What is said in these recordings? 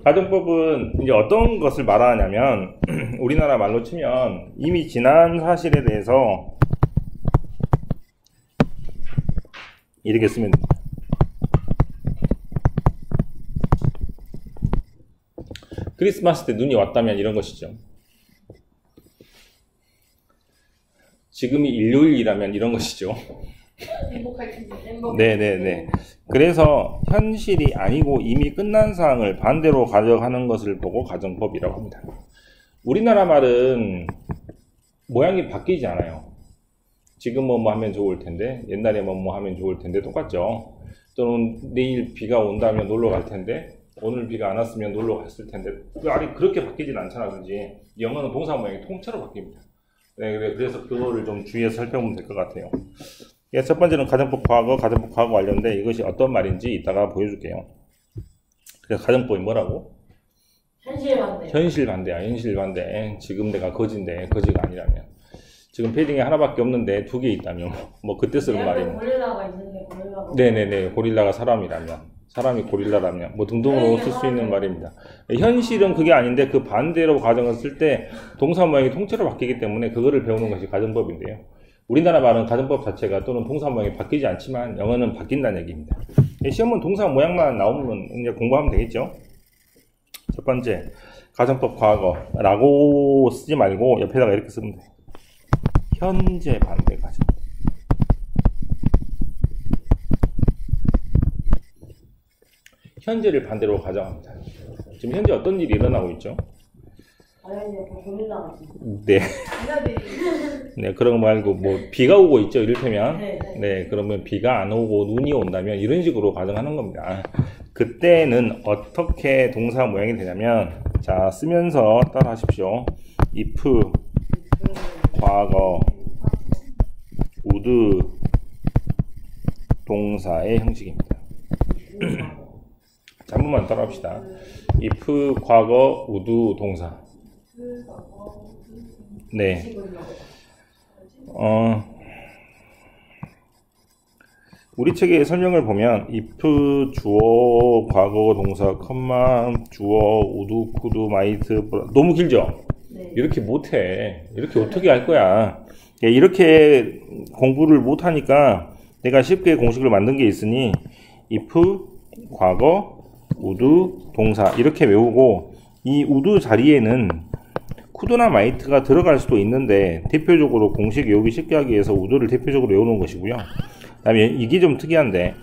가정법은 이제 어떤 것을 말하냐면 우리나라 말로 치면 이미 지난 사실에 대해서 이렇게 쓰면 됩니다. 크리스마스 때 눈이 왔다면 이런 것이죠. 지금이 일요일이라면 이런 것이죠. 행복할 텐데. 네네네. 그래서 현실이 아니고 이미 끝난 사항을 반대로 가져가는 것을 보고 가정법이라고 합니다. 우리나라 말은 모양이 바뀌지 않아요. 지금 뭐 하면 좋을 텐데, 옛날에 뭐 하면 좋을 텐데 똑같죠. 또는 내일 비가 온다면 놀러 갈 텐데, 오늘 비가 안 왔으면 놀러 갔을 텐데, 말이 그렇게 바뀌진 않잖아, 그지? 영어는 동사 모양이 통째로 바뀝니다. 네, 그래서 그거를 좀 주의해서 살펴보면 될 것 같아요. 첫 번째는 가정법 과거 관련된 이것이 어떤 말인지 이따가 보여줄게요. 그래서 가정법이 뭐라고? 현실 반대. 현실 반대야, 현실 반대. 지금 내가 거지인데, 거지가 아니라면. 지금 패딩이 하나밖에 없는데 두 개 있다면, 뭐 그때 쓰는 말이에요. 고릴라가 있는데 고릴라가. 네네네, 고릴라가 사람이라면, 사람이 고릴라라면, 뭐 등등으로 쓸 수 있는 말입니다. 현실은 그게 아닌데 그 반대로 가정을 쓸 때 동사 모양이 통째로 바뀌기 때문에 그거를 배우는 것이 가정법인데요. 우리나라 말은 가정법 자체가 또는 동사 모양이 바뀌지 않지만 영어는 바뀐다는 얘기입니다. 시험은 동사 모양만 나오면 이제 공부하면 되겠죠. 첫 번째, 가정법 과거라고 쓰지 말고 옆에다가 이렇게 쓰면 돼요. 현재 반대 가정. 현재를 반대로 가정합니다. 지금 현재 어떤 일이 일어나고 있죠? 네. 네, 그런 거 말고, 뭐, 비가 오고 있죠, 이를테면. 네, 그러면 비가 안 오고 눈이 온다면 이런 식으로 가정하는 겁니다. 그때는 어떻게 동사 모양이 되냐면, 자, 쓰면서 따라 하십시오. if, 과거, would, 동사의 형식입니다. 자, 한 번만 따라 합시다. if, 과거, would, 동사. 네. 우리 책의 설명을 보면 if 주어 과거 동사 컴마 주어 would, could, might 너무 길죠? 네. 이렇게 못해. 이렇게 어떻게 할 거야? 이렇게 공부를 못하니까 내가 쉽게 공식을 만든 게 있으니 if 과거 would 동사 이렇게 외우고 이 would 자리에는 could나 might가 들어갈 수도 있는데 대표적으로 공식 외우기 쉽게 하기 위해서 would를 대표적으로 외우는 것이고요. 그 다음에 이게 좀 특이한데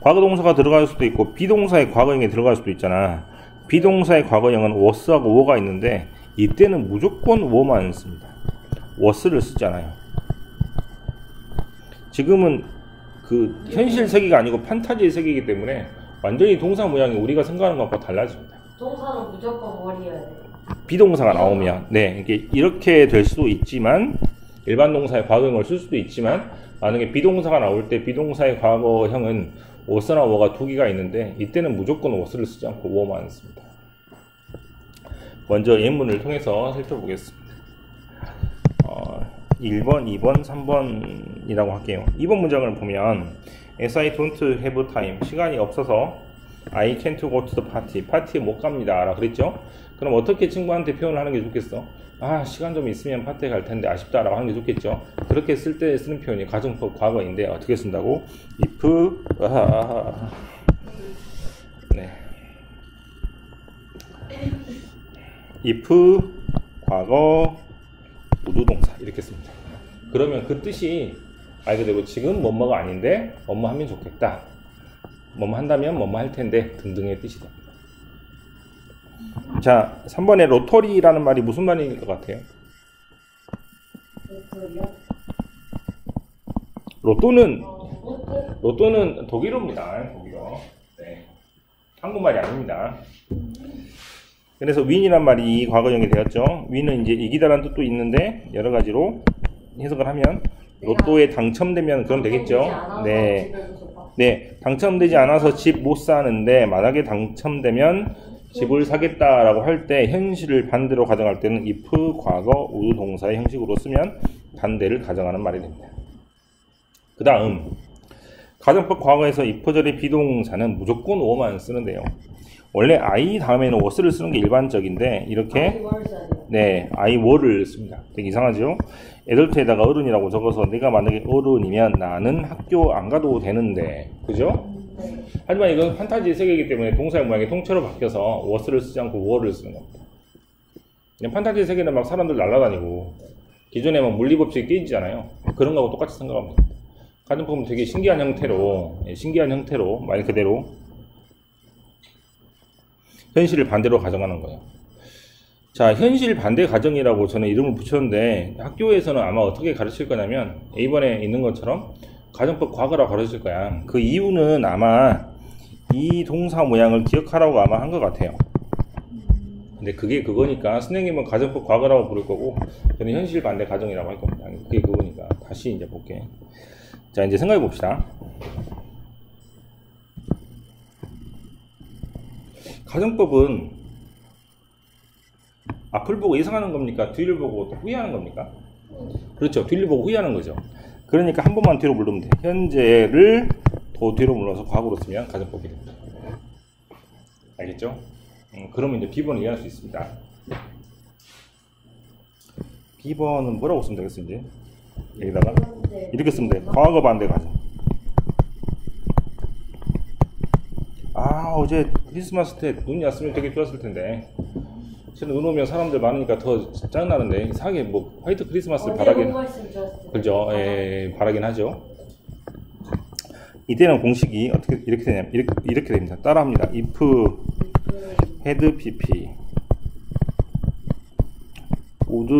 과거 동사가 들어갈 수도 있고 비동사의 과거형에 들어갈 수도 있잖아. 비동사의 과거형은 was하고 were가 있는데 이때는 무조건 were만 씁니다. was를 쓰잖아요. 지금은 그 현실 세계가 아니고 판타지의 세계이기 때문에 완전히 동사 모양이 우리가 생각하는 것과 달라집니다. 동사는 무조건 머리여야 돼요. 비동사가 나오면 네, 이렇게 될 수도 있지만 일반 동사의 과거형을 쓸 수도 있지만 만약에 비동사가 나올 때 비동사의 과거형은 was나 were가 두 개가 있는데 이때는 무조건 was를 쓰지 않고 were만 씁니다. 먼저 예문을 통해서 살펴보겠습니다. 1번, 2번, 3번이라고 할게요. 2번 문장을 보면 As I don't have time, 시간이 없어서 I can't go to the party, 파티에 못 갑니다 라고 그랬죠? 그럼 어떻게 친구한테 표현을 하는 게 좋겠어? 아, 시간 좀 있으면 파티에 갈 텐데 아쉽다 라고 하는 게 좋겠죠? 그렇게 쓸 때 쓰는 표현이 가정법 과거인데 어떻게 쓴다고? if, 네. if, 과거, would 동사 이렇게 씁니다. 그러면 그 뜻이 말 그대로 지금 뭐뭐가 아닌데 뭐뭐 하면 좋겠다. 뭐뭐 한다면 뭐뭐 할 텐데 등등의 뜻이 됩니다. 자, 3번에 로터리라는 말이 무슨 말일 것 같아요? 로또는 독일어입니다. 독일어. 네. 한국말이 아닙니다. 그래서 윈이란 말이 과거형이 되었죠. 윈은 이제 이기다라는 뜻도 있는데 여러 가지로 해석을 하면 로또에 당첨되면 그럼 되겠죠. 네. 네, 당첨되지 않아서 집 못 사는데 만약에 당첨되면 집을 사겠다라고 할 때 현실을 반대로 가정할 때는 if 과거 would 동사의 형식으로 쓰면 반대를 가정하는 말이 됩니다. 그 다음 가정법 과거에서 if 절의 비동사는 무조건 were만 쓰는데요. 원래 I 다음에는 was를 쓰는 게 일반적인데 이렇게 뭘 써야 돼요? 네, I were를 씁니다. 되게 이상하죠? 애들트에다가 어른이라고 적어서 내가 만약에 어른이면 나는 학교 안 가도 되는데, 그죠? 네. 하지만 이건 판타지 세계이기 때문에 동사의 모양이 통째로 바뀌어서 was를 쓰지 않고 were를 쓰는 겁니다. 그냥 판타지 세계는 막 사람들 날아다니고 기존에 막 물리법칙이 깨지잖아요. 그런 거하고 똑같이 생각하면 됩니다. 가정법은 되게 신기한 형태로 말 그대로 현실을 반대로 가정하는 거예요. 자, 현실 반대 가정이라고 저는 이름을 붙였는데 학교에서는 아마 어떻게 가르칠 거냐면 A번에 있는 것처럼 가정법 과거라고 가르칠 거야. 그 이유는 아마 이 동사 모양을 기억하라고 아마 한 것 같아요. 근데 그게 그거니까 선생님은 가정법 과거라고 부를 거고 저는 현실 반대 가정이라고 할 겁니다. 그게 그거니까 다시 이제 볼게. 자, 이제 생각해 봅시다. 가정법은 앞을 보고 예상하는 겁니까? 뒤를 보고 또 후회하는 겁니까? 그렇죠. 뒤를 보고 후회하는 거죠. 그러니까 한 번만 뒤로 물르면 돼. 현재를 더 뒤로 물러서 과거로 쓰면 가정법이 됩니다. 알겠죠? 그러면 이제 B번을 이해할 수 있습니다. B번은 뭐라고 쓰면 되겠어, 이제? 여기다가 이렇게 쓰면 돼. 과거 반대 가정. 아, 어제 크리스마스 때 눈이 왔으면 되게 좋았을 텐데. 실은 눈 오면 사람들 많으니까 더 짜증나는데 이상하게 뭐 화이트 크리스마스를 바라긴 그죠? 예, 바라긴 하죠. 이때는 공식이 어떻게 이렇게 되냐면 이렇게 됩니다. 따라합니다. if had pp would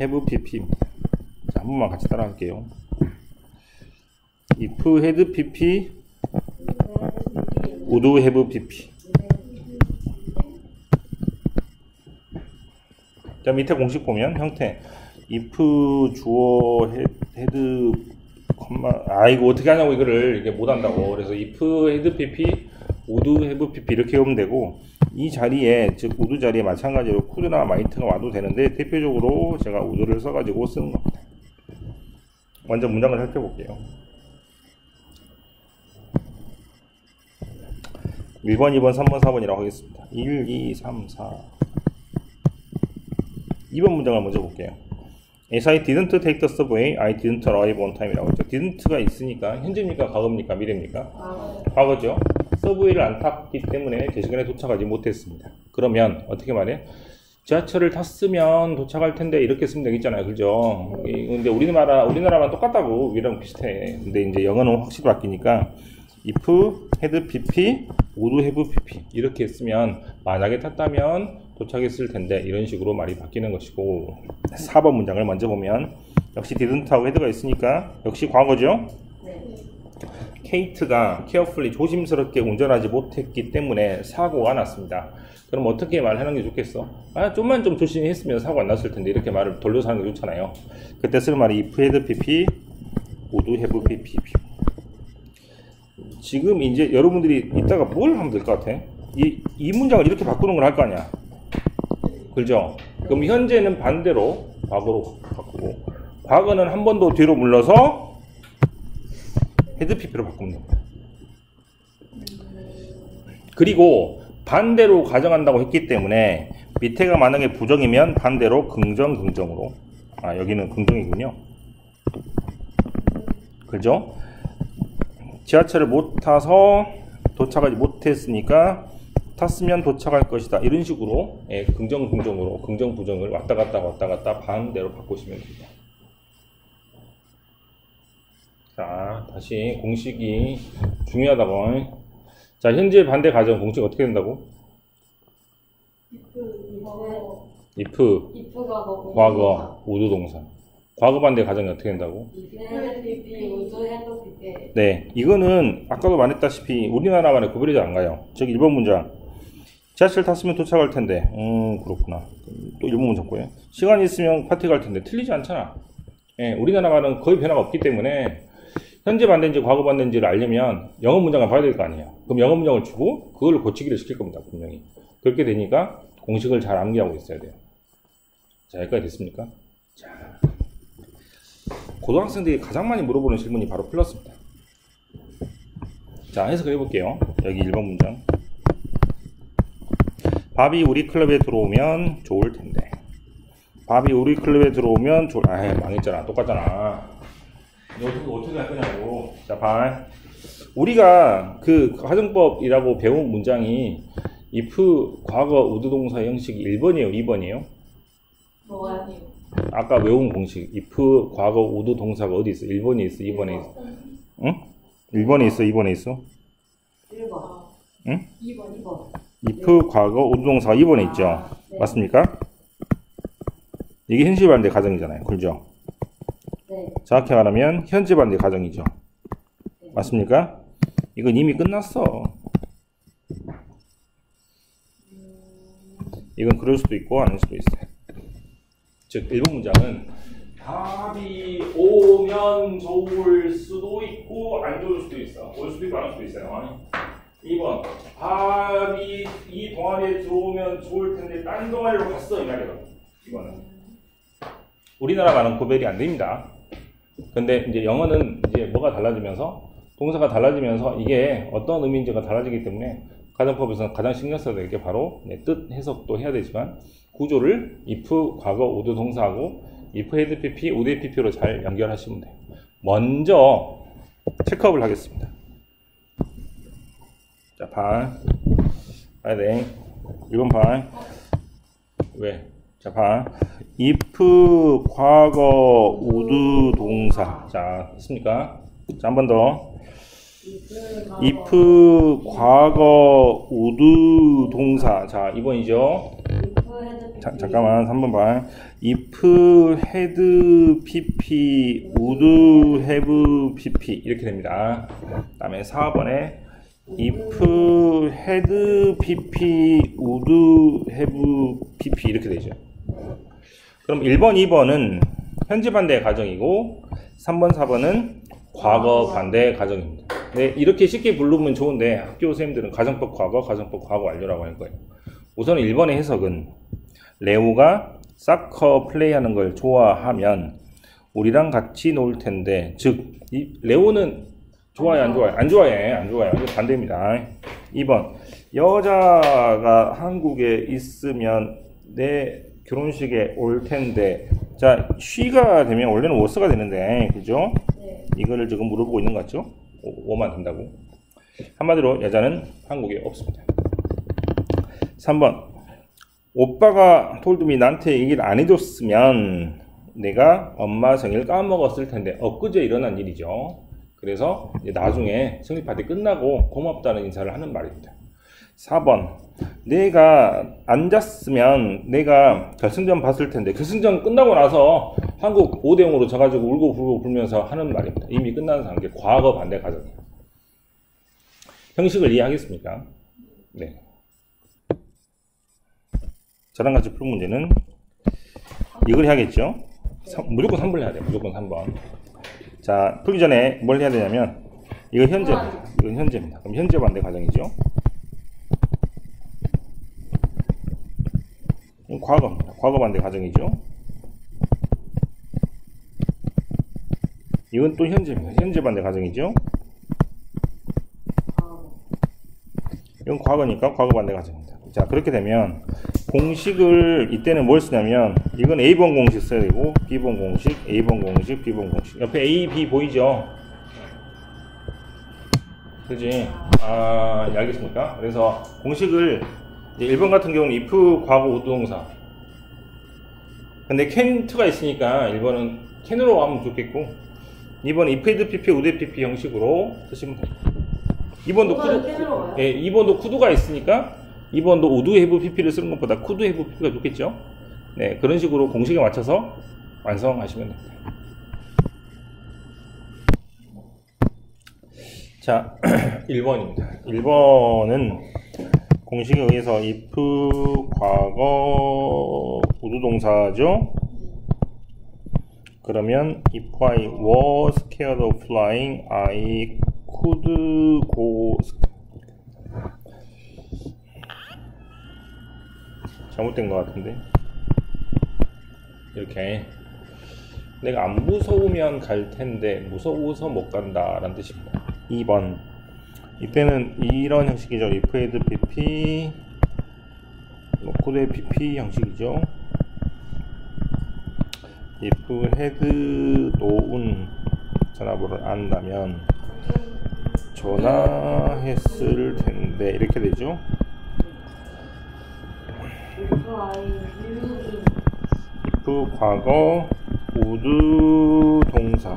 have pp. 자, 한 번만 같이 따라할게요. if had pp would have pp. 자, 밑에 공식 보면 형태 if 주어 had 이거 어떻게 하냐고 이거를 이렇게 못 한다고. 그래서 if had pp would have pp 이렇게 하면 되고 이 자리에 즉 would 자리에 마찬가지로 could나 might가 와도 되는데 대표적으로 제가 would를 써가지고 쓰는 겁니다. 먼저 문장을 살펴볼게요. 1번, 2번, 3번, 4번이라고 하겠습니다. 1, 2, 3, 4 2번 문장을 먼저 볼게요. As I didn't take the subway, I didn't arrive on time 이라고 했죠. didn't가 있으니까 현재입니까? 과거입니까? 미래입니까? 과거죠. 서브웨이를 안 탔기 때문에 제 시간에 도착하지 못했습니다. 그러면 어떻게 말해? 지하철을 탔으면 도착할 텐데 이렇게 쓰면 되겠잖아요. 그죠? 근데 우리나라만 똑같다고 위랑 비슷해. 근데 이제 영어는 확실히 바뀌니까 if had pp, would have pp 이렇게 쓰면 만약에 탔다면 도착했을 텐데 이런 식으로 말이 바뀌는 것이고 4번 문장을 먼저 보면 역시 didn't하고 had가 있으니까 역시 과거죠. 네. 케이트가 carefully 조심스럽게 운전하지 못했기 때문에 사고가 났습니다. 그럼 어떻게 말하는 게 좋겠어? 아, 좀만 좀 조심히 했으면 사고 안 났을 텐데 이렇게 말을 돌려서 하는 게 좋잖아요. 그때 쓰는 말이 if had pp, would have pp. 지금 이제 여러분들이 이따가 뭘 하면 될 것 같아? 이 문장을 이렇게 바꾸는 걸 할 거 아니야? 그죠? 그럼 현재는 반대로 과거로 바꾸고 과거는 한 번 더 뒤로 물러서 had pp로 바꾸면 됩니다. 그리고 반대로 가정한다고 했기 때문에 밑에가 만약에 부정이면 반대로 긍정으로 여기는 긍정이군요. 그죠? 지하철을 못 타서 도착하지 못했으니까 탔으면 도착할 것이다. 이런 식으로 긍정으로 긍정 부정을 왔다 갔다 반대로 바꾸시면 됩니다. 자, 다시 공식이 중요하다고. 자, 현재 반대 가정 공식 어떻게 된다고? if가 과거 would 동사. 과거 반대 가정이 어떻게 된다고? 네, 이거는 아까도 말했다시피 우리나라만의 구별이 잘 안 가요. 저기 1번 문장. 지하철 탔으면 도착할 텐데. 그렇구나. 또 1번 문장 거예요. 시간이 있으면 파티 갈 텐데. 틀리지 않잖아. 예, 우리나라말은 거의 변화가 없기 때문에 현재 반대인지 과거 반대인지를 알려면 영어 문장을 봐야 될 거 아니에요. 그럼 영어 문장을 주고 그걸 고치기를 시킬 겁니다. 분명히. 그렇게 되니까 공식을 잘 암기하고 있어야 돼요. 자, 여기까지 됐습니까? 자, 고등학생들이 가장 많이 물어보는 질문이 바로 플러스입니다. 자, 해석을 해볼게요. 여기 1번 문장. 밥이 우리 클럽에 들어오면 좋을 텐데. 밥이 우리 클럽에 들어오면 망했잖아. 똑같잖아. 어떻게 할 거냐고. 자, 봐. 우리가 그 가정법이라고 배운 문장이 if 과거 우드동사 형식이 1번이에요, 2번이에요? 뭐가 아까 외운 공식 if 과거 우드동사가 어디 있어? 1번에 있어, 2번에 있어? 응? 1번에 있어, 2번에 있어? 1번. 응? 2번. if 과거 우드동사가 2번에 있죠? 네. 맞습니까? 이게 현실 반대 가정이잖아요. 그죠? 네. 정확히 말하면 현재 반대 가정이죠. 맞습니까? 이건 이미 끝났어. 이건 그럴 수도 있고 아닐 수도 있어요. 즉 1번 문장은 답이 오면 좋을 수도 있고 안 좋을 수도 있어. 올 수도 있고 안 올 수도 있어요. 2번 밥이 이 동아리에 들어오면 좋을 텐데 딴 동아리로 갔어 이 말이에요. 이거는 우리나라 말은 구별이 안 됩니다. 근데 이제 영어는 이제 뭐가 달라지면서 동사가 달라지면서 이게 어떤 의미인지가 달라지기 때문에 가정법에서는 가장 신경 써야 될 게 바로 뜻 해석도 해야 되지만 구조를 if 과거 우드 동사하고 if had pp would pp로 잘 연결하시면 돼요. 먼저 체크업을 하겠습니다. 자, 봐. 봐야 돼. 1번 봐. 왜? 자, 봐. if 과거 우드 동사. 자, 됐습니까? 자, 한 번 더. if 과거 우드 동사. 자, 2번이죠. 잠깐만 3번 봐. if had pp would have pp 이렇게 됩니다. 그 다음에 4번에 if had pp would have pp 이렇게 되죠. 그럼 1번 2번은 현재 반대 가정이고 3번 4번은 과거 반대 가정입니다. 네, 이렇게 쉽게 부르면 좋은데 학교 선생님들은 가정법 과거 완료라고 할 거예요. 우선 1번의 해석은 레오가 사커 플레이하는 걸 좋아하면 우리랑 같이 놀 텐데, 즉 레오는 좋아해 안 좋아해? 안 좋아해. 안 좋아해. 이거 반대입니다. 2번 여자가 한국에 있으면 내 결혼식에 올 텐데. 자, she가 되면 원래는 was가 되는데, 그죠? 네. 이거를 지금 물어보고 있는 것 같죠? 5만 된다고. 한마디로 여자는 한국에 없습니다. 3번 오빠가 톨드미 나한테 얘기를 안 해줬으면 내가 엄마 생일 까먹었을 텐데. 엊그제 일어난 일이죠. 그래서 이제 나중에 생일 파티 끝나고 고맙다는 인사를 하는 말입니다. 4번 내가 앉았으면 내가 결승전 봤을 텐데. 결승전 끝나고 나서 한국 5대0으로 져가지고 울고 불고 불면서 하는 말입니다. 이미 끝난 상황이 과거 반대 가정이에요. 형식을 이해하겠습니까? 네. 저랑 같이 풀 문제는 이걸 해야겠죠? 무조건 3번 해야 돼요. 무조건 3번. 자, 풀기 전에 뭘 해야 되냐면 이건 현재입니다. 그럼 현재 반대 가정이죠? 이건 과거입니다. 과거 반대 가정이죠? 이건 또 현재입니다. 현재 반대 가정이죠? 이건 과거니까 과거 반대 가정입니다. 자, 그렇게 되면 공식을 이때는 뭘 쓰냐면 이건 A번 공식 써야 되고 B번 공식, A번 공식, B번 공식. 옆에 A, B 보이죠? 그지? 아, 예, 알겠습니까? 그래서 공식을 이제 1번 같은 경우는 if 과거 우두동사. 근데 can't가 있으니까 1번은 can으로 하면 좋겠고 2번은 if had pp, would have pp 형식으로 쓰시면 됩니다. 2번도 쿠드, 예, 2번도 쿠드가 있으니까 2번도 would have pp를 쓰는 것보다 could have pp가 좋겠죠? 네, 그런 식으로 공식에 맞춰서 완성하시면 됩니다. 자, 1번입니다. 1번은 공식에 의해서 if 과거 우두동사죠? 그러면 if I was scared of flying, I could go. 잘못된 것 같은데. 이렇게 내가 안 무서우면 갈 텐데 무서워서 못 간다 라는 뜻입니다. 2번 이때는 이런 형식이죠. if head pp 코드의 pp 형식이죠. if head known 전화번호를 안다면 전화했을 텐데 이렇게 되죠. if 과거 would 동사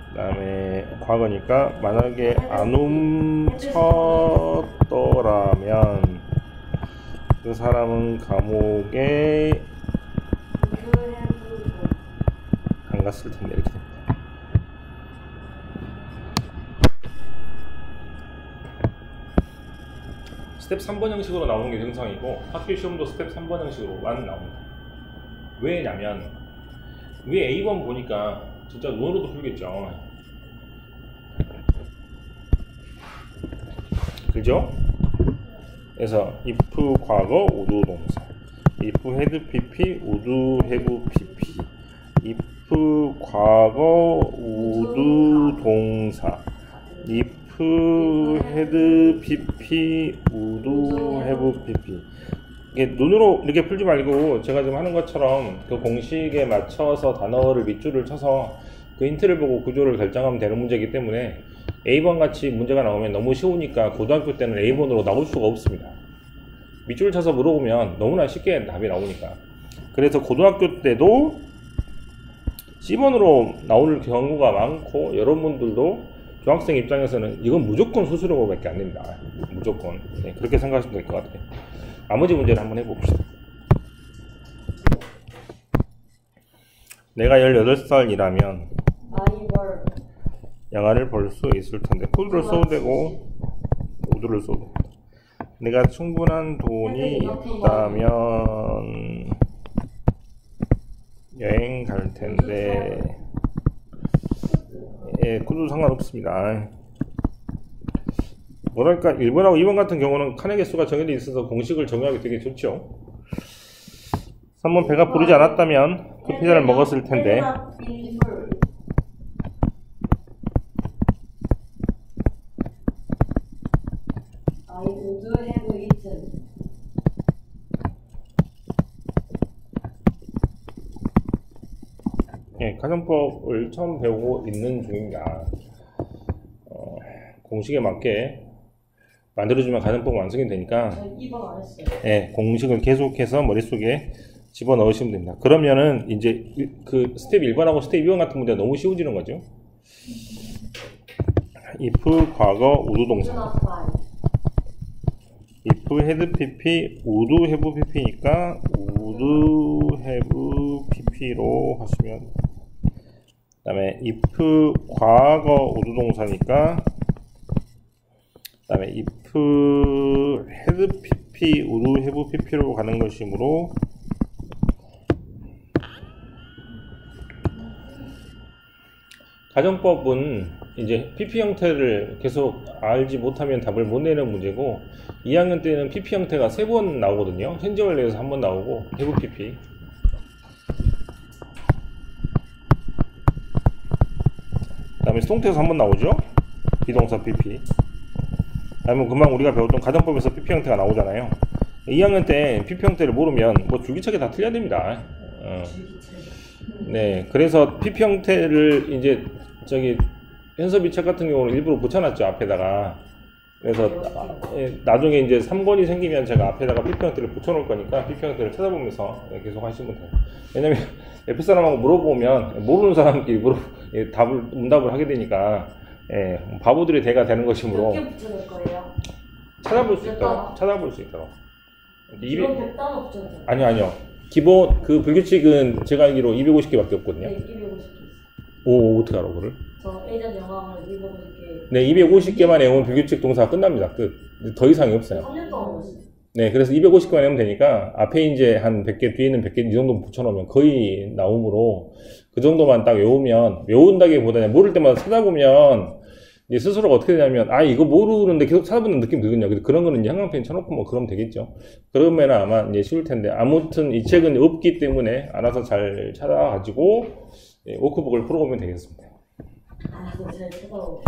그 다음에 과거니까 만약에 안 훔쳤더라면 그 사람은 감옥에 안 갔을 텐데 이렇게 됩니다. 스텝 3번 형식으로 나오는 게 정상이고 학교 시험도 스텝 3번 형식으로만 나옵니다. 왜냐면 위에 A번 보니까 진짜 눈으로도 풀겠죠. 그죠? 그래서 if 과거 would 동사 if had pp would have pp if 과거 would 동사 if had pp would have pp 이게 눈으로 이렇게 풀지 말고 제가 지금 하는 것처럼 그 공식에 맞춰서 단어를 밑줄을 쳐서 그 힌트를 보고 구조를 결정하면 되는 문제이기 때문에 A번 같이 문제가 나오면 너무 쉬우니까 고등학교 때는 A번으로 나올 수가 없습니다. 밑줄 쳐서 물어보면 너무나 쉽게 답이 나오니까. 그래서 고등학교 때도 C번으로 나올 경우가 많고 여러분들도 중학생 입장에서는 이건 무조건 수수료밖에 안 됩니다. 무조건. 네, 그렇게 생각하시면 될 것 같아요. 나머지 문제를 한번 해봅시다. 내가 18살이라면 영화를 볼 수 있을 텐데 could를 써도 되고 would를 써도 됩니다. 내가 충분한 돈이 있다면 여행 갈 텐데 예, could 상관없습니다. 뭐랄까 1번하고 2번 같은 경우는 칸의 개수가 정해져 있어서 공식을 정의하기 되게 좋죠. 3번 배가 부르지 않았다면 그 피자를 먹었을 텐데 예, 가정법을 처음 배우고 있는 중입니다. 공식에 맞게 만들어주면 가정법 완성이 되니까 2번 안 했어요. 예, 공식을 계속해서 머릿속에 집어넣으시면 됩니다. 그러면은 이제 그 스텝 1번하고 스텝 2번 같은 문제가 너무 쉬워지는 거죠. if 과거 would 동사 if had pp would have pp니까 would have pp로 하시면 그 다음에 if 과거 would 동사니까 그 다음에 if had pp would have pp로 가는 것이므로 가정법은 이제 pp 형태를 계속 알지 못하면 답을 못 내는 문제고 2학년 때는 pp 형태가 3번 나오거든요. 현재 완료에서 1번 나오고 have pp 그 다음에 수동태에서 1번 나오죠. 비동사 pp 다음에 금방 우리가 배웠던 가정법에서 pp 형태가 나오잖아요. 2학년 때 pp 형태를 모르면 뭐 줄기차게 다 틀려야 됩니다. 네, 그래서 pp 형태를 이제 저기 현섭이 책 같은 경우는 일부러 붙여놨죠, 앞에다가. 그래서 나중에 이제 3권이 생기면 제가 앞에다가 pp 형태를 붙여놓을 거니까 pp 형태를 찾아보면서 계속 하시면 돼요. 왜냐면 옆에 사람하고 물어보면 모르는 사람끼리 문답을 하게 되니까 바보들이 대가 되는 것이므로 몇 개 붙여놓을 거예요? 찾아볼 수 있도록. 기본 100단어 붙여놓을 거예요? 아니요. 기본 그 불규칙은 제가 알기로 250개밖에 없거든요. 네, 250개 있어요. 오, 어떻게 알아, 그걸? 저 예전 영화를 250개. 네, 250개만 외우면 불규칙 동사가 끝납니다. 끝. 더 이상이 없어요. 3년 동안 배웠어요. 네, 그래서 250개만 외우면 되니까 앞에 이제 한 100개, 뒤에는 100개 이 정도 붙여놓으면 거의 나오므로 그 정도만 딱 외운다기보다는 모를 때마다 찾아보면 이제 스스로가 어떻게 되냐면 이거 모르는데 계속 찾아보는 느낌 들거든요. 그런 거는 이제 형광펜 쳐놓고 뭐 그러면 되겠죠. 그러면 아마 이제 쉬울 텐데 아무튼 이 책은 없기 때문에 알아서 잘 찾아가지고 워크북을 풀어보면 되겠습니다. 아, 잘 쳐다보고.